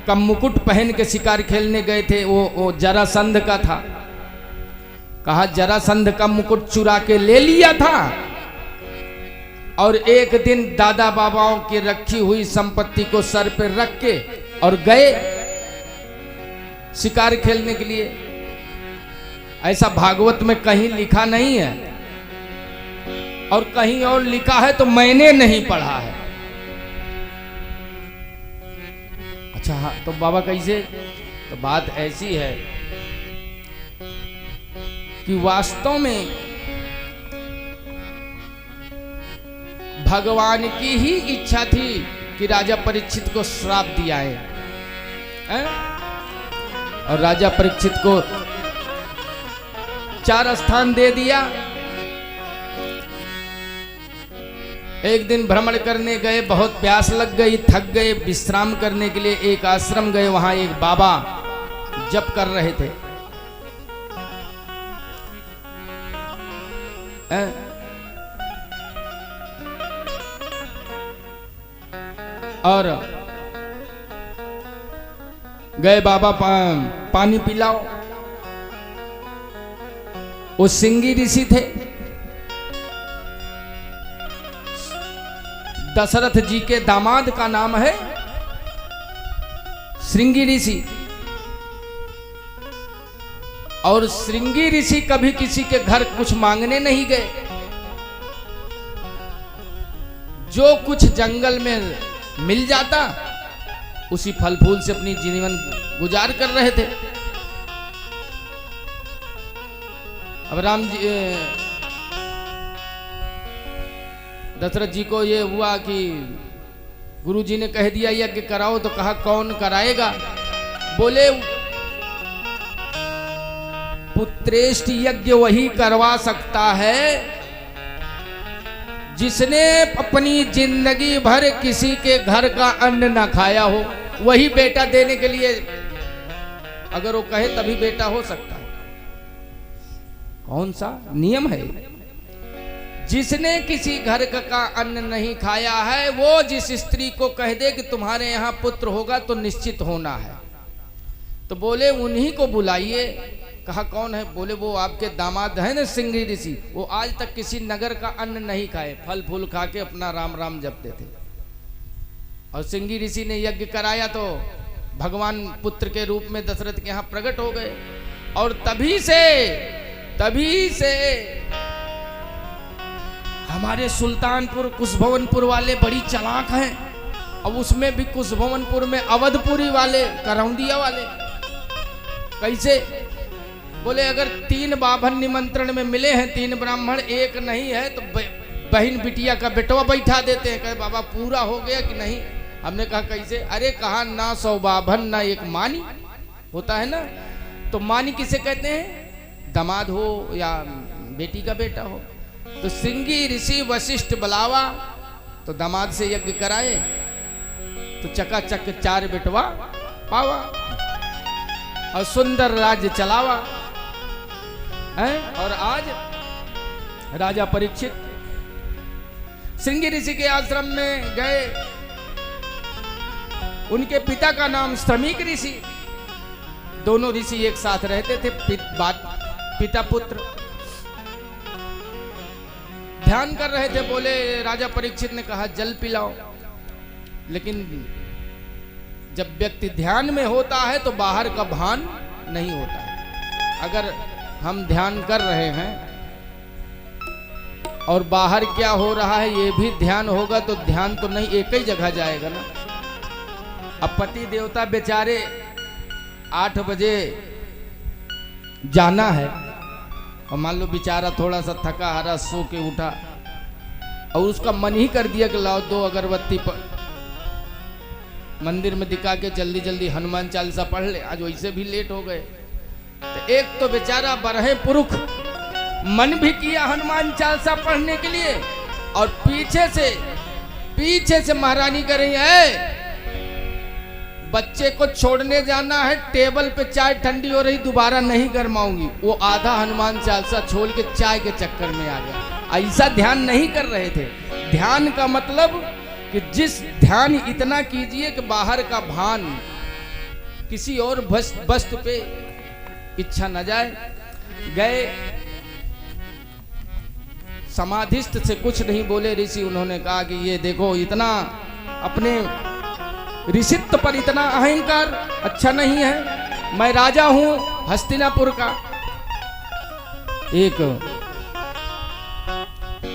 का मुकुट पहन के शिकार खेलने गए थे, वो जरासंध का था। कहा जरासंध का मुकुट चुरा के ले लिया था और एक दिन दादा बाबाओं की रखी हुई संपत्ति को सर पे रख के और गए शिकार खेलने के लिए। ऐसा भागवत में कहीं लिखा नहीं है और कहीं और लिखा है तो मैंने नहीं पढ़ा है। अच्छा हाँ, तो बाबा कैसे? तो बात ऐसी है कि वास्तव में भगवान की ही इच्छा थी कि राजा परीक्षित को श्राप दिया है? और राजा परीक्षित को 4 स्थान दे दिया। एक दिन भ्रमण करने गए, बहुत प्यास लग गई, थक गए, विश्राम करने के लिए एक आश्रम गए। वहां एक बाबा जप कर रहे थे। और गए बाबा पानी पिलाओ। वो सिंगी ऋषि थे, दशरथ जी के दामाद का नाम है श्रृंगी ऋषि। और श्रृंगी ऋषि कभी किसी के घर कुछ मांगने नहीं गए। जो कुछ जंगल में मिल जाता उसी फल फूल से अपनी जीवन गुजार कर रहे थे। अब राम जी दशरथ जी को ये हुआ कि गुरु जी ने कह दिया यज्ञ कराओ, तो कहा कौन कराएगा? बोले पुत्रेष्ठ यज्ञ वही करवा सकता है जिसने अपनी जिंदगी भर किसी के घर का अन्न ना खाया हो। वही बेटा देने के लिए अगर वो कहे तभी बेटा हो सकता है। कौन सा नियम है? जिसने किसी घर का अन्न नहीं खाया है वो जिस स्त्री को कह दे कि तुम्हारे यहाँ पुत्र होगा तो निश्चित होना है। तो बोले उन्हीं को बुलाइए। कहा कौन है? बोले वो आपके दामाद है ना सिंगी ऋषि, वो आज तक किसी नगर का अन्न नहीं खाए, फल फूल खा के अपना राम राम जपते थे। और सिंगी ऋषि ने यज्ञ कराया तो भगवान पुत्र के रूप में दशरथ के यहाँ प्रकट हो गए। और तभी से हमारे सुल्तानपुर कुशभवनपुर वाले बड़ी चालाक हैं। अब उसमें भी कुशभवनपुर में अवधपुरी वाले, करौंदिया वाले। कैसे? बोले अगर 3 बाभन निमंत्रण में मिले हैं, 3 ब्राह्मण, एक नहीं है तो बहन बिटिया का बेटवा बैठा देते हैं। कहे बाबा पूरा हो गया कि नहीं? हमने कहा कैसे? अरे कहा ना 100 बाभन ना एक मानी होता है ना। तो मानी किसे कहते हैं? दामाद हो या बेटी का बेटा हो। तो सिंगी ऋषि वशिष्ठ बुलावा तो दामाद से यज्ञ कराए तो चकाचक 4 बेटवा पावा और सुंदर राज्य चलावा है। और आज राजा परीक्षित सिंगी ऋषि के आश्रम में गए। उनके पिता का नाम श्रमिक ऋषि। दोनों ऋषि एक साथ रहते थे, पिता पुत्र। ध्यान कर रहे थे। बोले राजा परीक्षित ने कहा जल पिलाओ। लेकिन जब व्यक्ति ध्यान में होता है तो बाहर का भान नहीं होता है। अगर हम ध्यान कर रहे हैं और बाहर क्या हो रहा है ये भी ध्यान होगा तो ध्यान तो नहीं एक ही जगह जाएगा ना। अब पति देवता बेचारे 8 बजे जाना है और मान लो बेचारा थोड़ा सा थका हारा सो के उठा और उसका मन ही कर दिया कि लाओ 2 अगरबत्ती मंदिर में दिखा के जल्दी जल्दी हनुमान चालीसा पढ़ ले, आज वैसे भी लेट हो गए। तो एक तो बेचारा बरहे पुरुष मन भी किया हनुमान चालीसा पढ़ने के लिए और पीछे से महारानी कर रही है बच्चे को छोड़ने जाना है, टेबल पे चाय ठंडी हो रही, दोबारा नहीं गरमाऊंगी। वो आधा हनुमान चालीसा छोड़ के चाय के चक्कर में आ गया। ऐसा ध्यान नहीं कर रहे थे। ध्यान का मतलब कि जिस ध्यान इतना कीजिए कि बाहर का भान किसी और वस्तु पे इच्छा न जाए। गए, समाधिस्थ से कुछ नहीं बोले ऋषि। उन्होंने कहा कि ये देखो, इतना अपने ऋषित्व पर इतना अहंकार अच्छा नहीं है। मैं राजा हूं हस्तिनापुर का। एक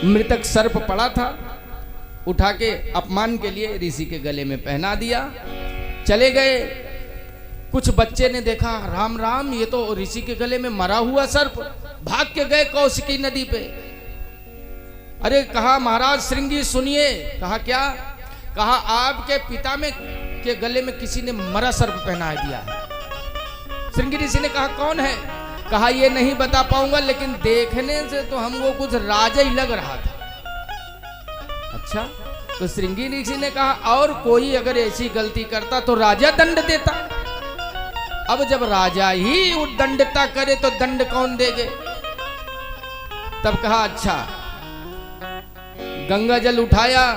मृतक सर्प पड़ा था, उठा के अपमान के लिए ऋषि के गले में पहना दिया। चले गए। कुछ बच्चे ने देखा, राम राम, ये तो ऋषि के गले में मरा हुआ सर्प। भाग के गए कौशिकी नदी पे। अरे कहा, महाराज श्रृंगी सुनिए। कहा क्या? कहा आपके पिता में के गले में किसी ने मरा सर्प पहना दिया है। श्रृंगी ऋषि ने कहा कौन है? कहा ये नहीं बता पाऊंगा, लेकिन देखने से तो हमको कुछ राजा ही लग रहा था। अच्छा, तो श्रृंगी ऋषि ने कहा और कोई अगर ऐसी गलती करता तो राजा दंड देता। अब जब राजा ही दंडता करे तो दंड कौन देगे? तब कहा अच्छा, गंगा जल उठाया,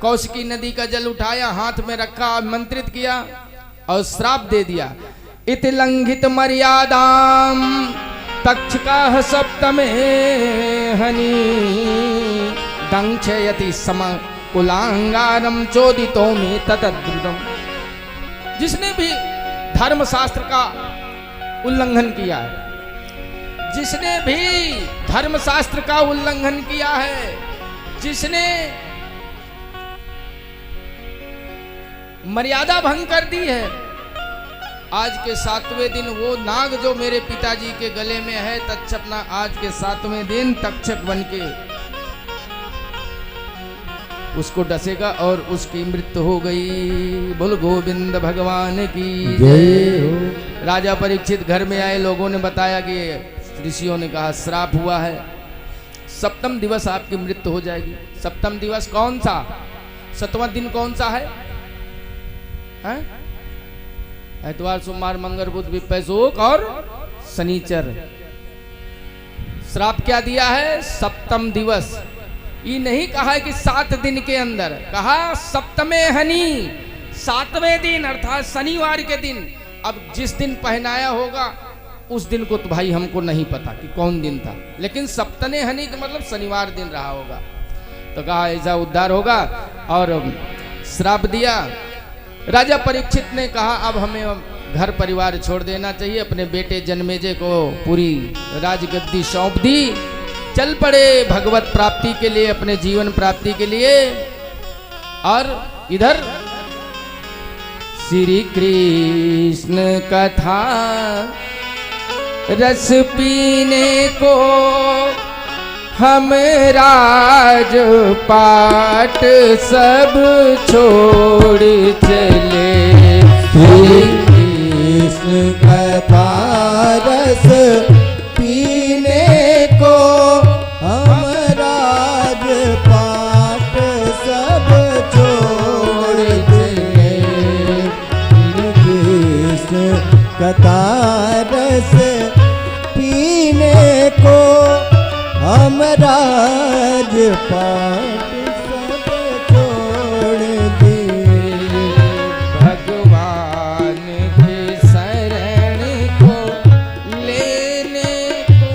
कौशिकी नदी का जल उठाया, हाथ में रखा, आमंत्रित किया और श्राप दे दिया। इति लंघित मर्यादाम तक्षकाः सप्तमे हनि दंक्षयति समकुलांगारम चोदितो में ततद्रुतम। जिसने भी धर्म शास्त्र का उल्लंघन किया है, जिसने भी धर्म शास्त्र का उल्लंघन किया है, जिसने मर्यादा भंग कर दी है, आज के 7वें दिन वो नाग जो मेरे पिताजी के गले में है, तक्षक ना आज के 7वें दिन तक्षक बनके उसको डसेगा और उसकी मृत्यु हो गई। बोल गोविंद भगवान की जय हो। राजा परीक्षित घर में आए, लोगों ने बताया कि ऋषियों ने कहा श्राप हुआ है, 7वें दिवस आपकी मृत्यु हो जाएगी। 7वें दिवस कौन सा? 7वां दिन कौन सा है? एतवार, सोमवार, मंगल, बुध, विप्पय, शोक और शनिचर। श्राप क्या दिया है? 7वां दिवस। ये नहीं कहा है कि 7 दिन के अंदर, कहा 7वें हनी, 7वें दिन अर्थात शनिवार के दिन। अब जिस दिन पहनाया होगा उस दिन को तो भाई हमको नहीं पता कि कौन दिन था, लेकिन 7वें हनी का मतलब शनिवार दिन रहा होगा। तो कहा ऐसा उद्धार होगा और श्राप दिया। राजा परीक्षित ने कहा अब हमें घर परिवार छोड़ देना चाहिए, अपने बेटे जन्मेजय को पूरी राजगद्दी सौंप दी। चल पड़े भगवत प्राप्ति के लिए, अपने जीवन प्राप्ति के लिए। और इधर श्री कृष्ण कथा रस पीने को हम राज पाट सब छोड़ चले। श्री कृष्ण कथा रस पीने को हम राज पाट सब छोड़ चले। श्री कृष्ण कथा रस पीने को हम राज पाट सब छोड़ दिए। भगवान के शरण को लेने को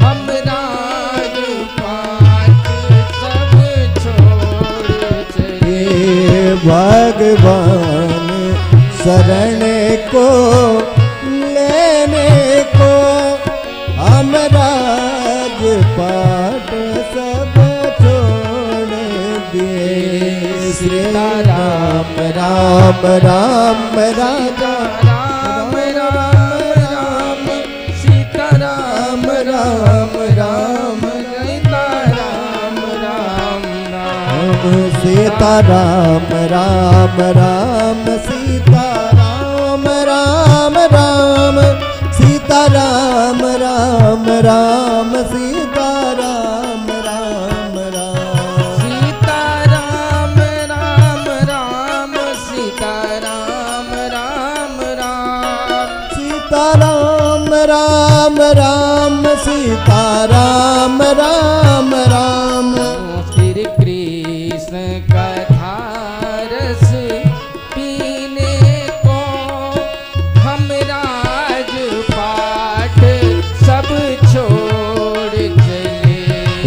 हम राज पाट सब छोड़ चले। भगवान शरण को लेने को हम राज पाट सब छोड़ दिए। श्री राम राम राम राजा राम राम राम सीता राम राम राम सीता राम राम राम सीता राम राम राम सीता राम राम राम सीता राम राम राम सीता राम राम राम सीता राम राम राम सीता राम राम राम सीता राम राम राम सीता राम राम राम। श्री कृष्ण कथा रस पीने को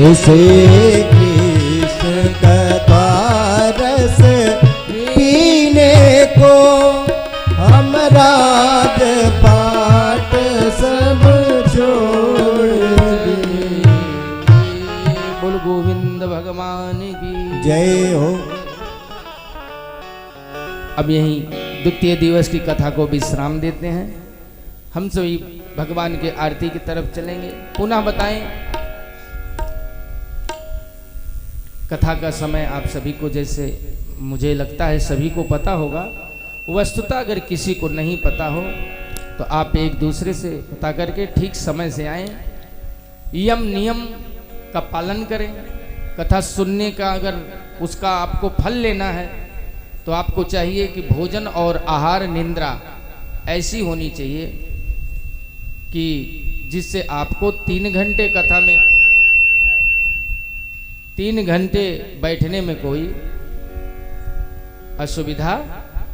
जिसे कृष्ण कथा रस पीने को हम राज पाठ सब छोड़ दिए। बोल गोविंद भगवान की जय हो। अब यही द्वितीय दिवस की कथा को विश्राम देते हैं। हम सभी भगवान के आरती की तरफ चलेंगे। पुनः बताएं, कथा का समय आप सभी को, जैसे मुझे लगता है सभी को पता होगा, वस्तुतः अगर किसी को नहीं पता हो तो आप एक दूसरे से पता करके ठीक समय से आएं, यम नियम का पालन करें। कथा सुनने का अगर उसका आपको फल लेना है तो आपको चाहिए कि भोजन और आहार निद्रा ऐसी होनी चाहिए कि जिससे आपको 3 घंटे कथा में, 3 घंटे बैठने में कोई असुविधा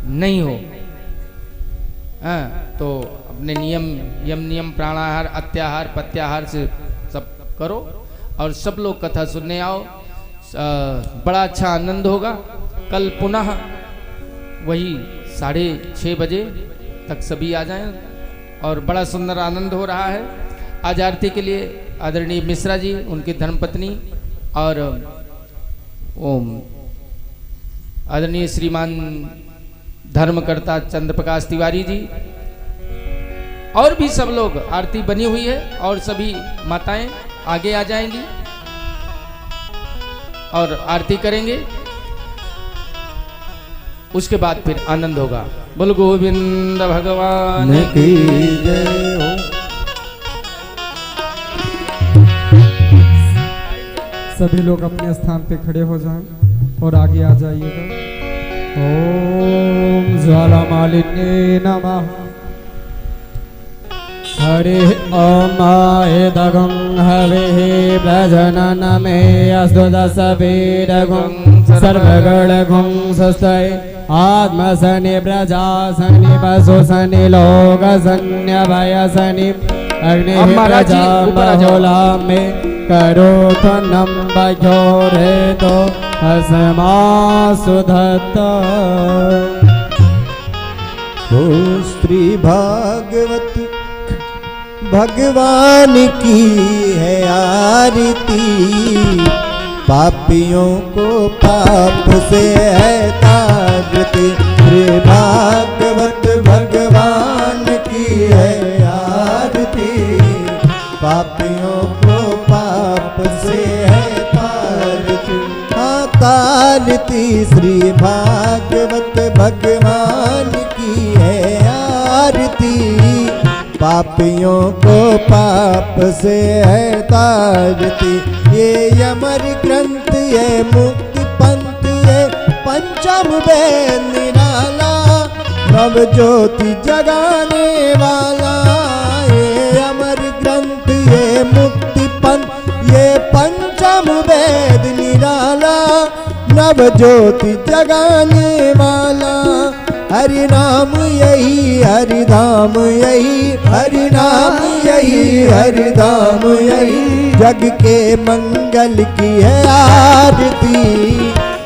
नहीं हो। तो अपने यम नियम प्राणाहार अत्याहार पत्याहार से सब करो और सब लोग कथा सुनने आओ। बड़ा अच्छा आनंद होगा। कल पुनः वही 6:30 बजे तक सभी आ जाएं और बड़ा सुंदर आनंद हो रहा है। आज आरती के लिए आदरणीय मिश्रा जी, उनकी धर्मपत्नी और ओम आदरणीय श्रीमान धर्मकर्ता चंद्र प्रकाश तिवारी जी और भी सब लोग, आरती बनी हुई है और सभी माताएं आगे आ जाएंगी और आरती करेंगे। उसके बाद फिर आनंद होगा। बोल गोविंद भगवान की जय हो। सभी लोग अपने स्थान पे खड़े हो जाएं और आगे आ जाइएगा। ओम ज्वालामालिन्ये नमः। हरे ओमायदगं हवे प्रजनन मे अस्तु दशवीरगं सर्वगणगं स्वस्ति आत्मसनि प्रजासनि पशुसनि लोकसनि भयसनि अग्निः प्रजामहोला मे करोतु नम्बयोरेतो अस्मासु दत्ता। ओ स्त्री भागवत भगवान की है आरती, पापियों को पाप से है तारती। श्री भागवत भगवान की है आरती, पापियों को पाप से है तारती। हाँ तारती श्री भागवत भगवान की है आरती, पापियों को पाप से है तारती। ये अमर ग्रंथ ये मुक्ति पंथ ये पंचम वेद निराला, नव ज्योति जगाने वाला। ये अमर ग्रंथ ये मुक्ति पंथ ये पंचम वेद निराला, नव ज्योति जगाने वाला। हरि नाम यही हरि धाम यही, हरि नाम यही हरि धाम यही, जग के मंगल की है आरती,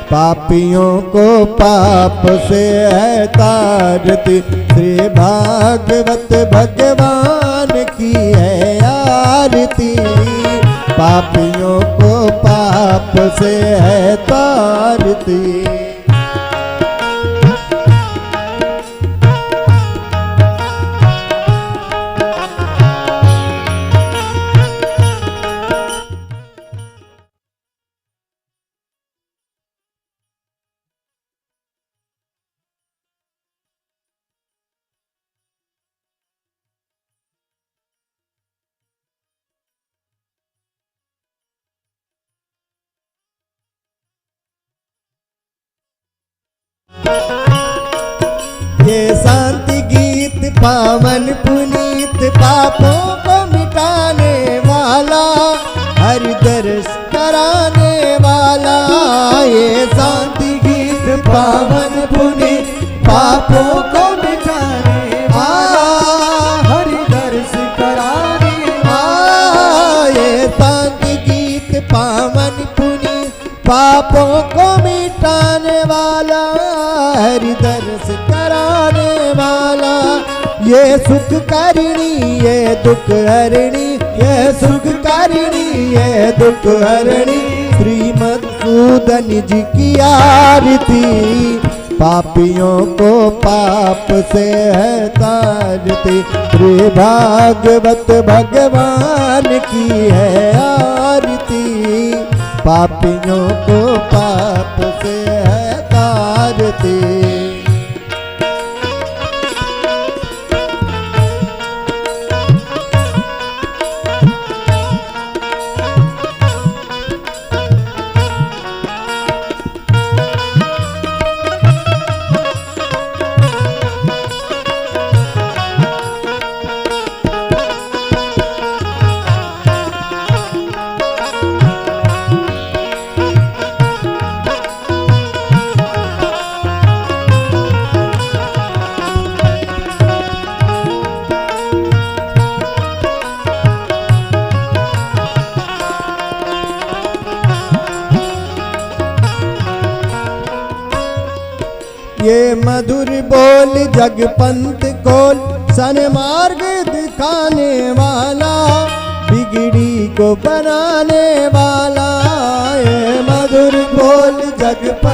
पापियों को पाप से है तारती। श्री भागवत भगवान की है आरती, पापियों को पाप से है तारती। ये शांति गीत पावन पुनीत, पापों को मिटाने वाला, हरि दर्श कराने वाला। ये शांति गीत पावन पुनीत, पापों को मिटाने वाला, हरि दर्श कराने वाला। ये शांति गीत पावन पापों को मिटाने वाला, हरि दर्श कराने वाला, ये सुख करिणी ये दुख हरिणी, ये सुख करिणी ये दुख हरिणी। श्रीमद्सूदन जी की आरती पापियों को पाप से है तारती, श्री भागवत भगवान की है आरती, पापियों को पाप से है तारती। ये मधुर बोल जगपंत कोल, सन्मार्ग दिखाने वाला, बिगड़ी को बनाने वाला। ये मधुर बोल जगपंत